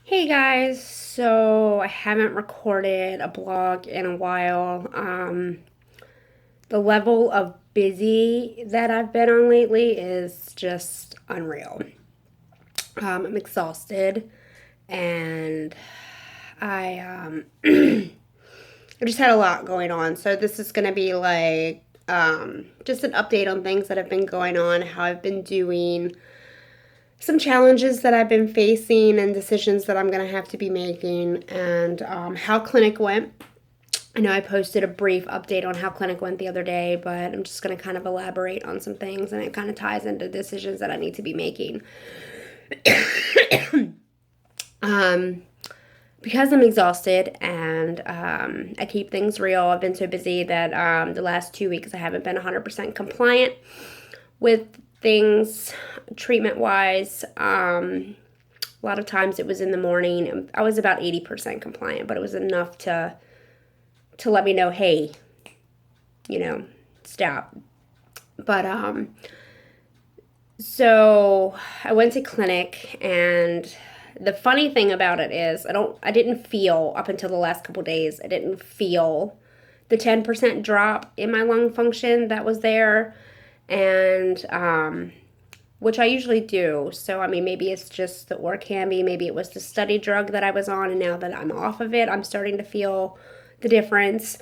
Hey guys, so I haven't recorded a blog in a while. The level of busy that I've been on lately is just unreal. I'm exhausted and I I just had a lot going on. So this is gonna be like just an update on things that have been going on, how I've been doing, some challenges that I've been facing and decisions that I'm going to have to be making, and how clinic went. I know I posted a brief update on how clinic went the other day, but I'm just going to kind of elaborate on some things, and it kind of ties into decisions that I need to be making. um, because I'm exhausted and I keep things real, I've been so busy that the last 2 weeks I haven't been 100% compliant with things treatment wise. A lot of times it was in the morning. I was about 80% compliant, but it was enough to let me know, hey, stop. But so I went to clinic, and the funny thing about it is I didn't feel up until the last couple days. I didn't feel the 10% drop in my lung function that was there, and which I usually do. So, I mean, maybe it's just the Orkambi, maybe it was the study drug that I was on, and now that I'm off of it, I'm starting to feel the difference.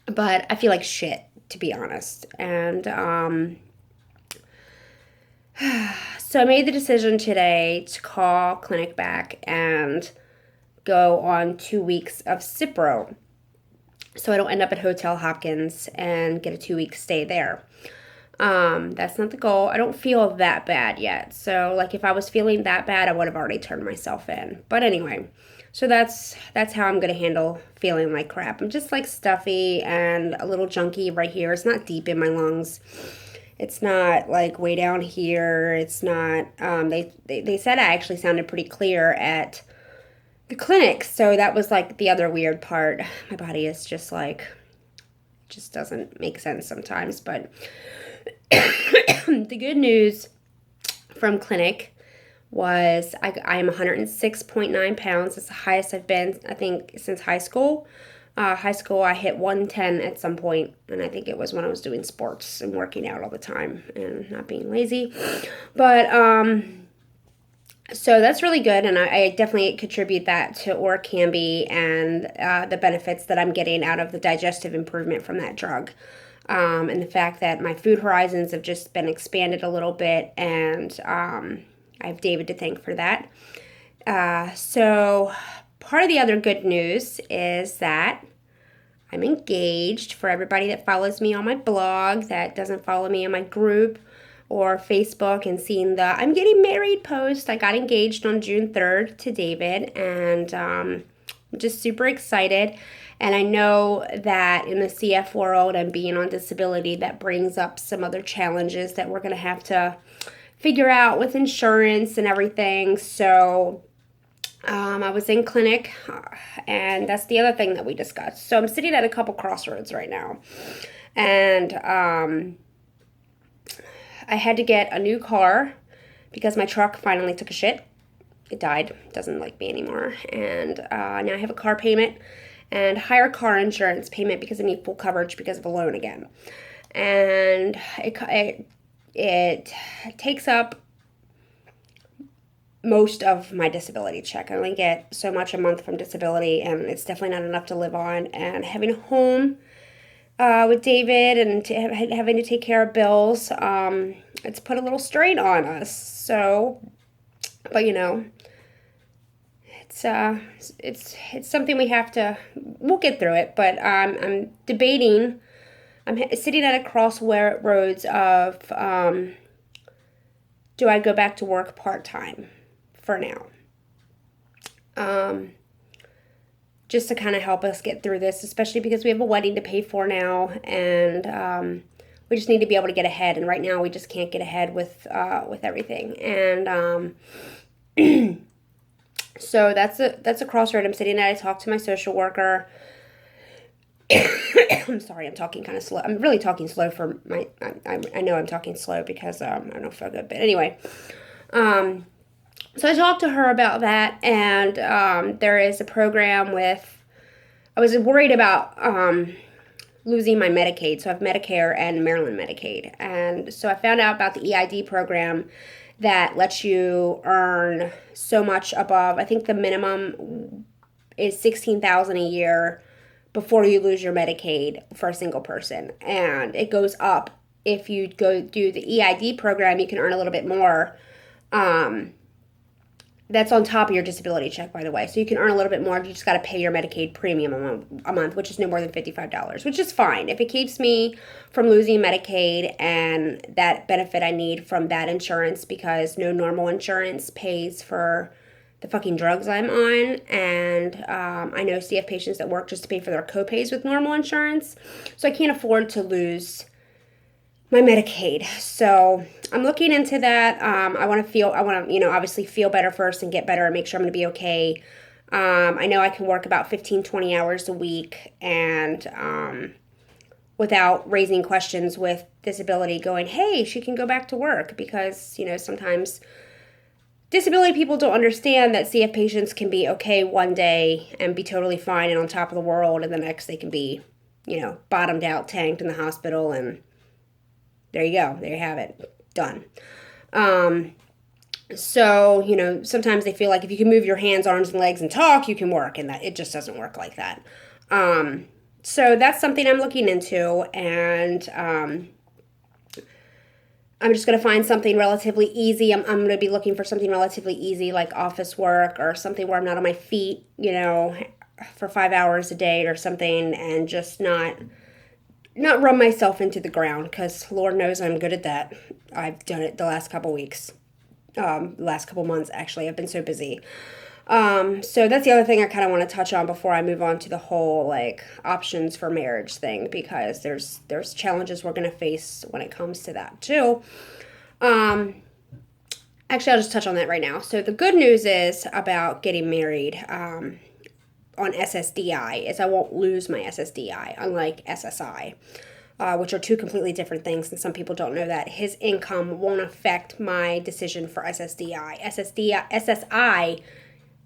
But I feel like shit, to be honest. And so I made the decision today to call clinic back and go on 2 weeks of cipro, so I don't end up at Hotel Hopkins and get a 2 week stay there. That's not the goal. I don't feel that bad yet. So, like, if I was feeling that bad, I would have already turned myself in. But anyway, so that's how I'm gonna handle feeling like crap. I'm just like stuffy and a little junky right here. It's not deep in my lungs. It's not like way down here. It's not. They said I actually sounded pretty clear at the clinic. So that was like the other weird part. My body is just like, it just doesn't make sense sometimes, but. The good news from clinic was I am 106.9 pounds. It's the highest I've been, I think, since high school. High school, I hit 110 at some point, and I think it was when I was doing sports and working out all the time and not being lazy. But so that's really good, and I definitely contribute that to Orkambi and the benefits that I'm getting out of the digestive improvement from that drug. And the fact that my food horizons have just been expanded a little bit, and I have David to thank for that. So part of the other good news is that I'm engaged. For everybody that follows me on my blog, that doesn't follow me on my group or Facebook and seeing the I'm getting married post, I got engaged on June 3rd to David, and I'm just super excited. And I know that in the CF world and being on disability, that brings up some other challenges that we're going to have to figure out with insurance and everything. So I was in clinic, and that's the other thing that we discussed. So I'm sitting at a couple crossroads right now. And I had to get a new car because my truck finally took a shit. It died. It doesn't like me anymore. And now I have a car payment and higher car insurance payment because I need full coverage because of a loan again. And it takes up most of my disability check. I only get so much a month from disability, and it's definitely not enough to live on. And having a home with David and having to take care of bills, it's put a little strain on us. So, but it's something we have to. We'll get through it, but I'm debating. I'm sitting at a crossroads of do I go back to work part-time for now, just to kind of help us get through this, especially because we have a wedding to pay for now, and we just need to be able to get ahead. And right now we just can't get ahead with everything, and so that's a crossroad I'm sitting at. I talked to my social worker. I'm sorry, I'm talking kind of slow. I'm really talking slow for my. I know I'm talking slow because I don't feel good. But anyway, So I talked to her about that, and there is a program with, I was worried about losing my Medicaid. So I have Medicare and Maryland Medicaid. And so I found out about the EID program that lets you earn so much above, I think the minimum is $16,000 a year before you lose your Medicaid for a single person. And it goes up if you go do the EID program, you can earn a little bit more. That's on top of your disability check, by the way. So you can earn a little bit more. You just got to pay your Medicaid premium a month, which is no more than $55, which is fine. If it keeps me from losing Medicaid and that benefit I need from that insurance, because no normal insurance pays for the fucking drugs I'm on. And I know CF patients that work just to pay for their copays with normal insurance. So I can't afford to lose my Medicaid. So I'm looking into that. I want to, obviously feel better first and get better and make sure I'm going to be okay. I know I can work about 15, 20 hours a week and without raising questions with disability going, hey, she can go back to work, because, sometimes disability people don't understand that CF patients can be okay one day and be totally fine and on top of the world, and the next they can be, bottomed out, tanked in the hospital, and there you go. There you have it. Done. So, sometimes they feel like if you can move your hands, arms, and legs and talk, you can work, and that it just doesn't work like that. So that's something I'm looking into, and I'm just going to find something relatively easy. I'm going to be looking for something relatively easy, like office work or something where I'm not on my feet, for 5 hours a day or something, and just not run myself into the ground, because Lord knows I'm good at that. I've done it the last couple weeks, last couple months, actually. I've been so busy. So that's the other thing I kind of want to touch on before I move on to the whole, options for marriage thing, because there's challenges we're going to face when it comes to that, too. Actually, I'll just touch on that right now. So the good news is about getting married, on SSDI is I won't lose my SSDI, unlike SSI, which are two completely different things, and some people don't know that. His income won't affect my decision for SSDI. SSI,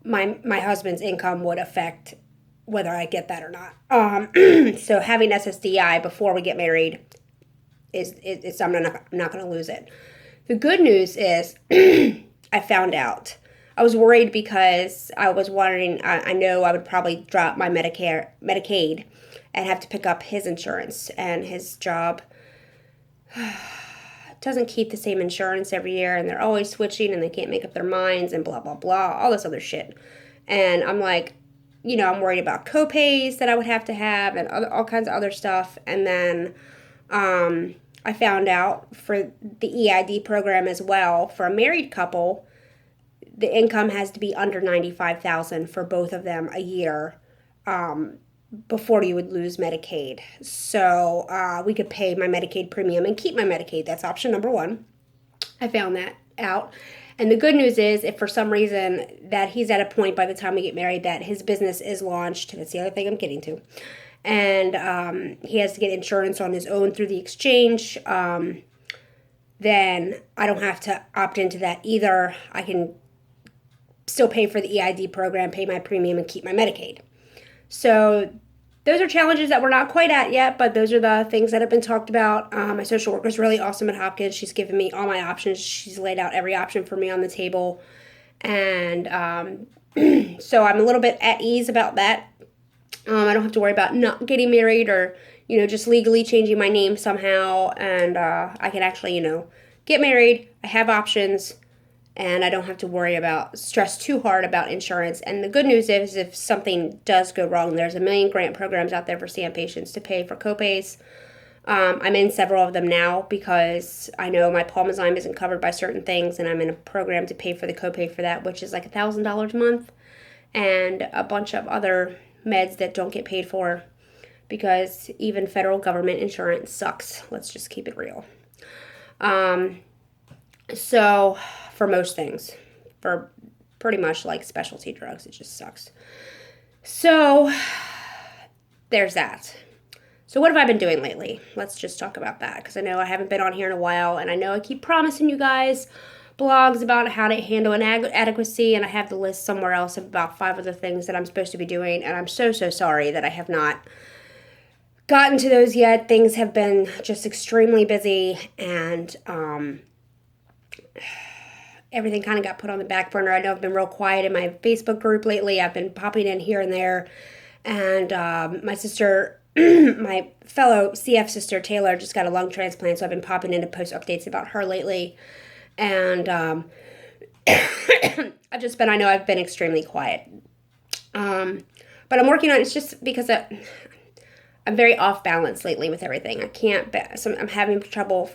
my husband's income would affect whether I get that or not. So having SSDI before we get married I'm not going to lose it. The good news is I found out. I was worried because I was wondering, I know I would probably drop my Medicaid and have to pick up his insurance, and his job doesn't keep the same insurance every year, and they're always switching, and they can't make up their minds, and blah, blah, blah, all this other shit. And I'm like, I'm worried about copays that I would have to have and all kinds of other stuff. And then I found out for the EID program as well, for a married couple, the income has to be under $95,000 for both of them a year before you would lose Medicaid. So we could pay my Medicaid premium and keep my Medicaid. That's option number one. I found that out. And the good news is, if for some reason that he's at a point by the time we get married that his business is launched, that's the other thing I'm getting to, and he has to get insurance on his own through the exchange, then I don't have to opt into that either. I can still pay for the EID program, pay my premium, and keep my Medicaid. So those are challenges that we're not quite at yet, but those are the things that have been talked about. My social worker is really awesome at Hopkins. She's given me all my options. She's laid out every option for me on the table. And so I'm a little bit at ease about that. I don't have to worry about not getting married or, just legally changing my name somehow. And I can actually, get married. I have options. And I don't have to stress too hard about insurance. And the good news is, if something does go wrong, there's a million grant programs out there for CM patients to pay for copays. I'm in several of them now because I know my Palmazyme isn't covered by certain things, and I'm in a program to pay for the copay for that, which is like $1,000 a month, and a bunch of other meds that don't get paid for because even federal government insurance sucks. Let's just keep it real. So for most things, for pretty much like specialty drugs, it just sucks. So there's that. So what have I been doing lately? Let's just talk about that, because I know I haven't been on here in a while, and I know I keep promising you guys blogs about how to handle inadequacy, and I have the list somewhere else of about 5 other things that I'm supposed to be doing, and I'm so sorry that I have not gotten to those yet. Things have been just extremely busy, and everything kind of got put on the back burner. I know I've been real quiet in my Facebook group lately. I've been popping in here and there, and my sister, my fellow CF sister Taylor, just got a lung transplant, so I've been popping in to post updates about her lately. And I know I've been extremely quiet. But I'm working on it. It's just because I'm very off balance lately with everything. I'm having trouble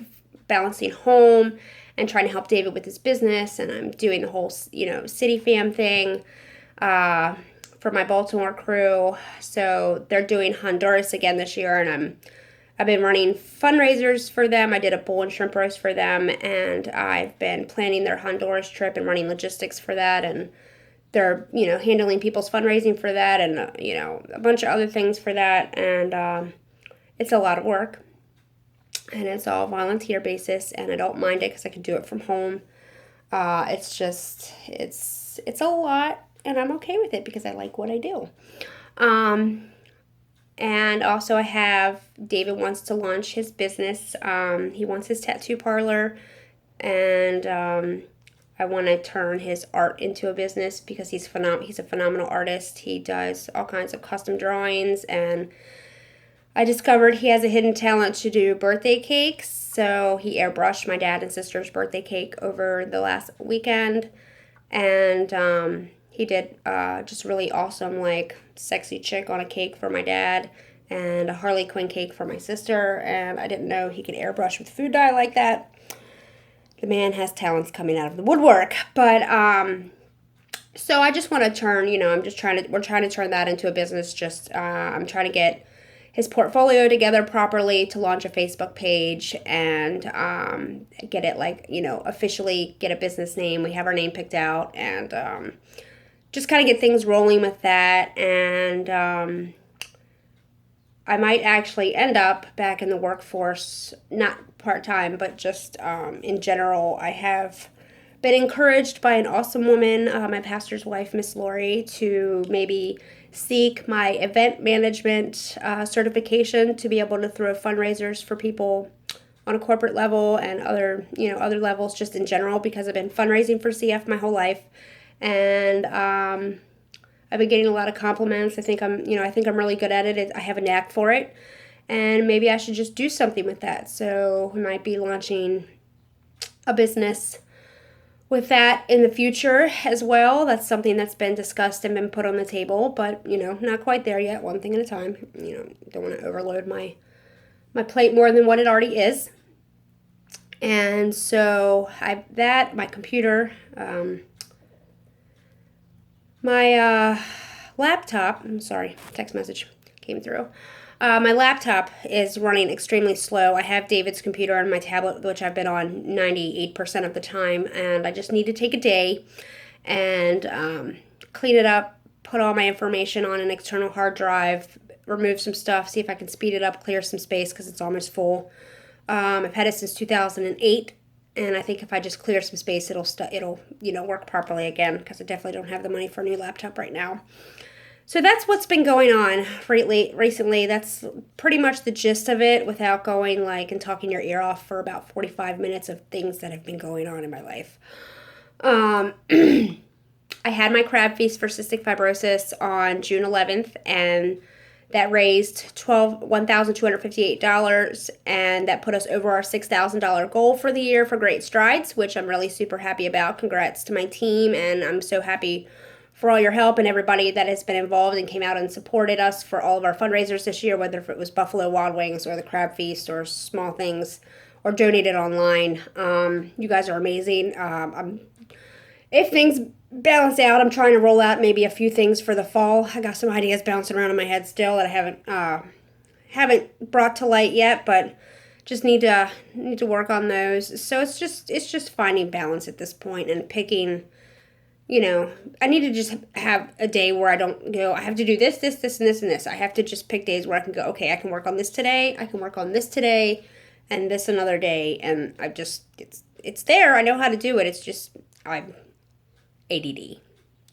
balancing home and trying to help David with his business, and I'm doing the whole, City Fam thing for my Baltimore crew. So they're doing Honduras again this year, and I've been running fundraisers for them. I did a bull and shrimp roast for them, and I've been planning their Honduras trip and running logistics for that, and they're, handling people's fundraising for that, and, a bunch of other things for that, and it's a lot of work, and it's all volunteer basis, and I don't mind it because I can do it from home. It's a lot, and I'm okay with it because I like what I do. And also I have, David wants to launch his business. He wants his tattoo parlor, and I want to turn his art into a business because he's a phenomenal artist. He does all kinds of custom drawings, and I discovered he has a hidden talent to do birthday cakes. So he airbrushed my dad and sister's birthday cake over the last weekend, and he did just really awesome, like, sexy chick on a cake for my dad and a Harley Quinn cake for my sister, and I didn't know he could airbrush with food dye like that. The man has talents coming out of the woodwork. But so I just want to turn, we're trying to turn that into a business. I'm trying to get his portfolio together properly to launch a Facebook page and get it, officially get a business name. We have our name picked out, and just kind of get things rolling with that. And I might actually end up back in the workforce, not part-time, but just in general. I have been encouraged by an awesome woman, my pastor's wife, Miss Lori, to maybe seek my event management certification to be able to throw fundraisers for people on a corporate level and other levels just in general, because I've been fundraising for CF my whole life. And I've been getting a lot of compliments. I think I'm really good at it. I have a knack for it, and maybe I should just do something with that. So we might be launching a business with that in the future as well. That's something that's been discussed and been put on the table, but not quite there yet. One thing at a time. Don't want to overload my plate more than what it already is. And so my computer. My laptop, I'm sorry, text message came through. My laptop is running extremely slow. I have David's computer on my tablet, which I've been on 98% of the time, and I just need to take a day and clean it up, put all my information on an external hard drive, remove some stuff, see if I can speed it up, clear some space because it's almost full. I've had it since 2008. And I think if I just clear some space, it'll work properly again, because I definitely don't have the money for a new laptop right now. So that's what's been going on recently. That's pretty much the gist of it, without going and talking your ear off for about 45 minutes of things that have been going on in my life. I had my crab feast for cystic fibrosis on June 11th, and that raised $1,258, and that put us over our $6,000 goal for the year for Great Strides, which I'm really super happy about. Congrats to my team, and I'm so happy for all your help and everybody that has been involved and came out and supported us for all of our fundraisers this year, whether it was Buffalo Wild Wings or the Crab Feast or small things or donated online. You guys are amazing. If things balance out, I'm trying to roll out maybe a few things for the fall. I got some ideas bouncing around in my head still that I haven't brought to light yet, but just need to work on those. So it's just finding balance at this point and picking. I need to just have a day where I don't go, I have to do this, and this, and this. I have to just pick days where I can go, okay, I can work on this today, I can work on this today, and this another day. And it's there. I know how to do it. It's just, I'm ADD.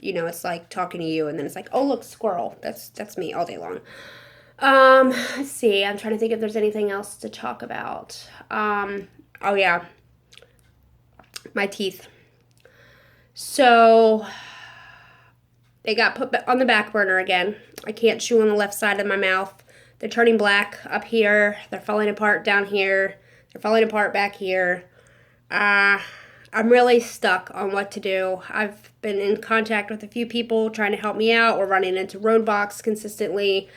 You know, it's like talking to you and then it's like, oh, look, squirrel. That's me all day long. Let's see. I'm trying to think if there's anything else to talk about. Oh yeah, my teeth. So they got put on the back burner again. I can't chew on the left side of my mouth. They're turning black up here. They're falling apart down here. They're falling apart back here. I'm really stuck on what to do. I've been in contact with a few people trying to help me out. We're running into roadblocks consistently.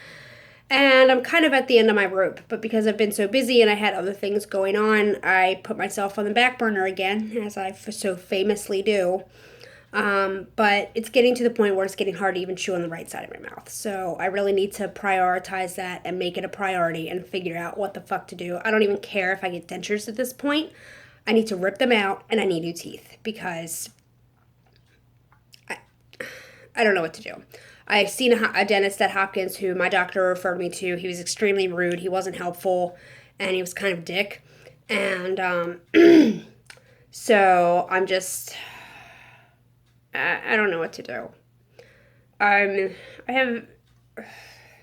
And I'm kind of at the end of my rope. But because I've been so busy and I had other things going on, I put myself on the back burner again, as I so famously do. But it's getting to the point where it's getting hard to even chew on the right side of my mouth. So I really need to prioritize that and make it a priority and figure out what the fuck to do. I don't even care if I get dentures at this point. I need to rip them out and I need new teeth because I don't know what to do. I've seen a dentist at Hopkins who my doctor referred me to. He was extremely rude. He wasn't helpful and he was kind of dick. And so I'm just... I don't know what to do.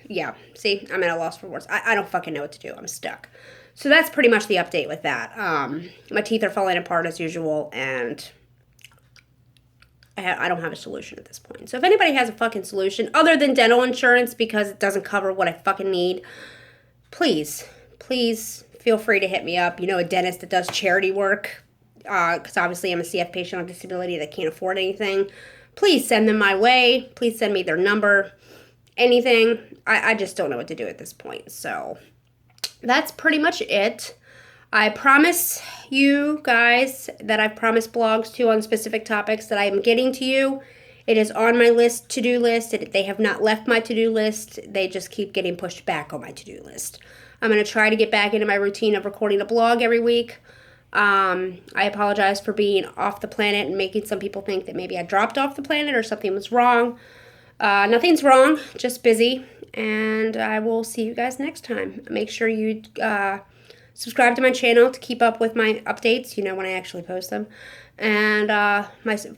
Yeah, see, I'm at a loss for words. I don't fucking know what to do. I'm stuck. So that's pretty much the update with that. My teeth are falling apart as usual, and I don't have a solution at this point. So if anybody has a fucking solution, other than dental insurance, because it doesn't cover what I fucking need, please feel free to hit me up. You know, a dentist that does charity work, because obviously I'm a CF patient on disability that can't afford anything. Please send them my way. Please send me their number. Anything. I just don't know what to do at this point. So that's pretty much it. I promise you guys that I've promised blogs to on specific topics that I am getting to you. It is on my to-do list. They have not left my to-do list. They just keep getting pushed back on my to-do list. I'm going to try to get back into my routine of recording a blog every week. I apologize for being off the planet and making some people think that maybe I dropped off the planet or something was wrong. Nothing's wrong, just busy. And I will see you guys next time. Make sure you subscribe to my channel to keep up with my updates, you know, when I actually post them. And yeah, I'm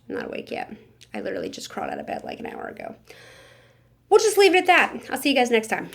not awake yet. I literally just crawled out of bed like an hour ago. We'll just leave it at that. I'll see you guys next time.